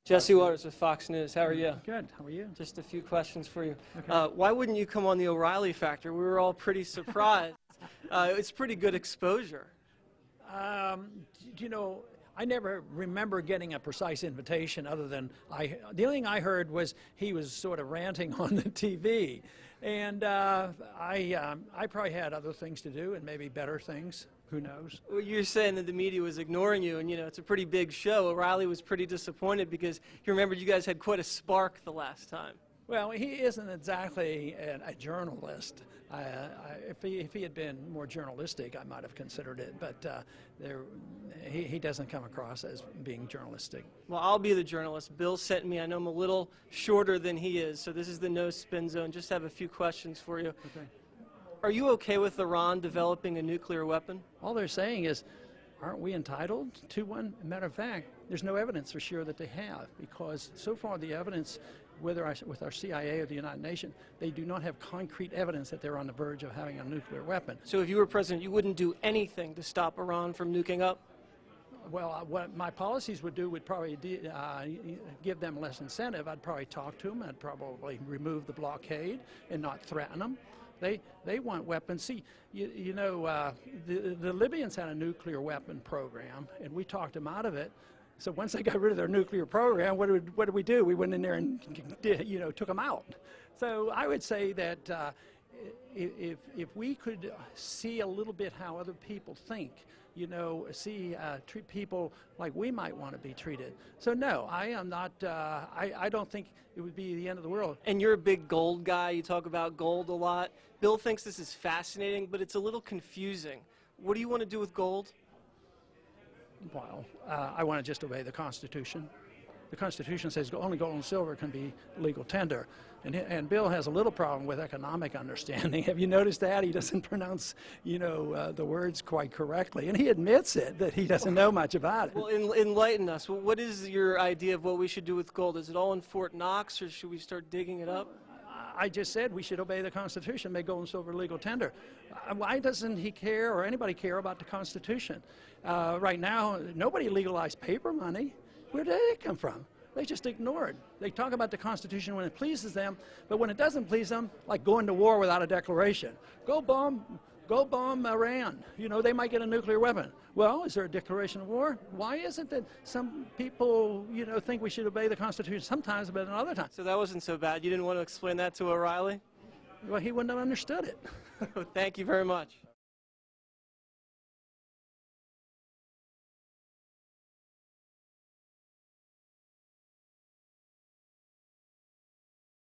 Jesse Waters with Fox News. How are you? Good. How are you? Just a few questions for you. Okay. Why wouldn't you come on the O'Reilly Factor? We were all pretty surprised. It's pretty good exposure. You know, I never remember getting a precise invitation other than the only thing I heard was he was sort of ranting on the TV. And I probably had other things to do and maybe better things. Who knows? Well, you're saying that the media was ignoring you, and you know it's a pretty big show. O'Reilly was pretty disappointed because he remembered you guys had quite a spark the last time. Well, he isn't exactly a journalist. If he had been more journalistic, I might have considered it, but he doesn't come across as being journalistic. Well, I'll be the journalist. Bill sent me. I know I'm a little shorter than he is, so this is the no spin zone. Just have a few questions for you. Okay. Are you okay with Iran developing a nuclear weapon? All they're saying is, aren't we entitled to one? Matter of fact, there's no evidence for sure that they have, because so far the evidence, whether with our CIA or the United Nations, they do not have concrete evidence that they're on the verge of having a nuclear weapon. So if you were president, you wouldn't do anything to stop Iran from nuking up? Well, what my policies would do would probably give them less incentive. I'd probably talk to them. I'd probably remove the blockade and not threaten them. They want weapons. See, you know, the Libyans had a nuclear weapon program, and we talked them out of it. So once they got rid of their nuclear program, what did we do? We went in there and, you know, took them out. So I would say that if we could see a little bit how other people think, you know, treat people like we might want to be treated. So no, I am not, I don't think it would be the end of the world. And you're a big gold guy. You talk about gold a lot. Bill thinks this is fascinating, but it's a little confusing. What do you want to do with gold? Well, I want to just obey the Constitution. The Constitution says only gold and silver can be legal tender. And Bill has a little problem with economic understanding. Have you noticed that? He doesn't pronounce, you know, the words quite correctly. And he admits it, that he doesn't know much about it. Well, enlighten us. Well, what is your idea of what we should do with gold? Is it all in Fort Knox, or should we start digging it up? I just said we should obey the Constitution, make gold and silver legal tender. Why doesn't he care, or anybody care, about the Constitution? Right now, nobody legalized paper money. Where did it come from? They just ignore it. They talk about the Constitution when it pleases them, but when it doesn't please them, like going to war without a declaration. Go bomb Iran. You know, they might get a nuclear weapon. Well, is there a declaration of war? Why is it that some people, you know, think we should obey the Constitution sometimes, but another time? So that wasn't so bad. You didn't want to explain that to O'Reilly? Well, he wouldn't have understood it. Thank you very much.